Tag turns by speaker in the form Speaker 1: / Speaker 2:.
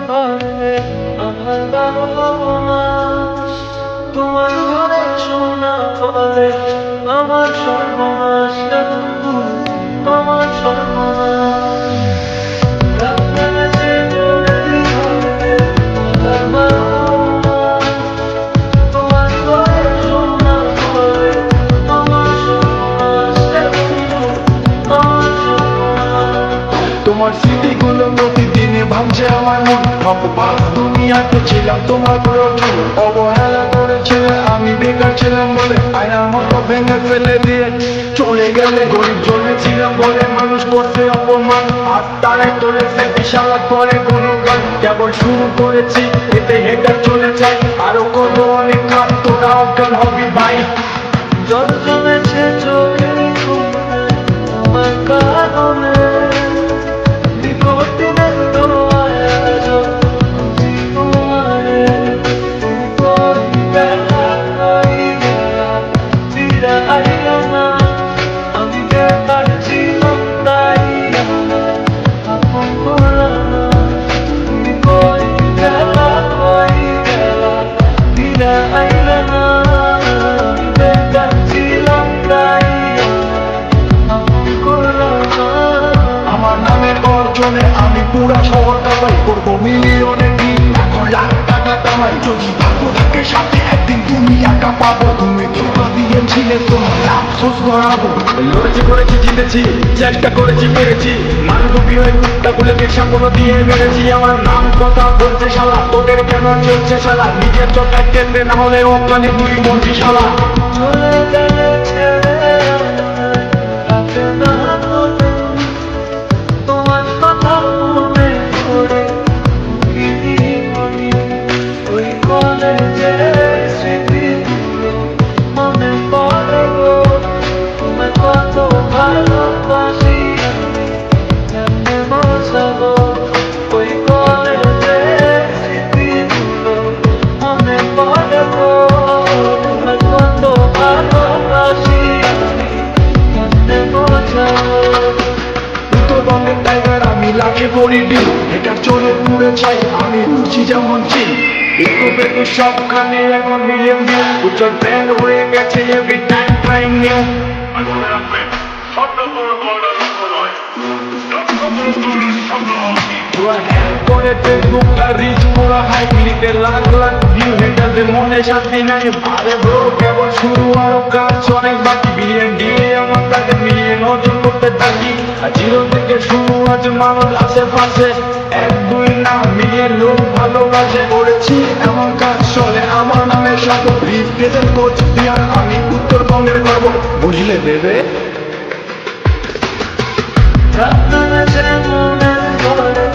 Speaker 1: ঘরে আমার বাবা মা, তোমার ঘরে শোনা পরে আমার সর্বনাশ, আমার সর্বনাশ। রাত নেমেছে নদীর ঘরে আমার বাবা মা, তোমার ঘরে শোনা পরে আমার সর্বনাশ, আমার সর্বনাশ।
Speaker 2: তোমার স্মৃতিগুলো প্রতিদিনে ভাঙছে আমার মন। অপবাদ দুনিয়াতে ছিলাম তোমার প্রয়োজন, অবহেলা করেছিলে আমি বেকার ছিলাম বলে আয়নার মতো ভেঙে ফেলে দিয়ে চলে গেলে। গরিব জন্মেছিলাম বলে মানুষ করতে অপমান, আর তারাই তোলেছে বিশাল করে কোনো গান। কেবল শুরু করেছি এতে হেঁটে চলে যাই, আরো করবো অনেক কাজ, তোরা অজ্ঞান হবি ভাই।
Speaker 1: জল জমেছে চোখের ঘুমে তোমার কারণে, বিপদের তো আয়োজন বুঝি তোমারে। তুমি কই গেলা, কই গেলা, ফিরে আইলা না। আমি বেকার ছিলাম তাই আমার আপন করলা না। তুমি কই গেলা, কই গেলা, ফিরে আইলা না। আমি বেকার ছিলাম তাই আমার আপন করলা না।
Speaker 2: আমার নামের অর্জনে আমি পুরা শহরটা পাই, করবো মিলিয়নের দিন, এখন লাখ টাকা কামাই। যদি ভাগ্য থাকে সাথে একদিন তুমি একা পাবো, তুমি ধোকা দিয়েছিলে তোমার আফসোস করাবো। লড়েছি করেছি জিতেছি, চেষ্টা করেছি পেরেছি, মানবী হয়ে কুত্তাগুলোকে সাপোর্ট দিয়ে মেরেছি। আমার নাম কথা বলছে শালা, তোদের কেন চলছে শালা, নিজের চোখে কেন্দ্রে না হলে ওখানে তুই বলছি শালা।
Speaker 1: চলে গেলে ছেড়ে আমায় রাতে না বলে, তোমার কথা মনে পড়ে উকিলি মনি। ওই কলেজের স্মৃতিগুলো মনে পড়ে গো, তোমায় কত ভালোবাসি আমি কেমনে বোঝাবো। ওই কলেজের স্মৃতিগুলো মনে পড়ে গো, তোমায় কত ভালোবাসি আমি কেমনে বোঝাবো।
Speaker 2: উত্তরবঙ্গের টাইগার আমি, লাখে পড়ি ডিল, এটা চলে পুড়ে চাই আমি রুচি যেমন চিল। একটু বেটু সবখানে এখন মিলিয়ন ভিউ, উজ্জ্বল ব্র্যান্ড হয়ে গেছে এভরি টাইম ট্রাইং নিউ। করে ফেসবুকটা রিচ করা হাই, মিনিটে লাখ লাখ ভিউ, হেটারদের মনে শান্তি নাই। আরে ব্রো কেবল শুরু, আরো কাজ অনেক বাকি, বিলিয়ন দিয়ে আমার কাছে মিলিয়ন অর্জন করতে থাকি। আর জিরো থেকে শুরু আছে মানুষ আশেপাশে, এক দুই না মিলিয়ন লোক ভালোবাসে। করেছি এমন কাজ চলে আমার নামে সাথে, রিপ্রেজেন্ট করছি আর আমি উত্তরবঙ্গের গর্ব, বুঝলে দেবে।
Speaker 1: রাত নেমেছে মনের ঘরে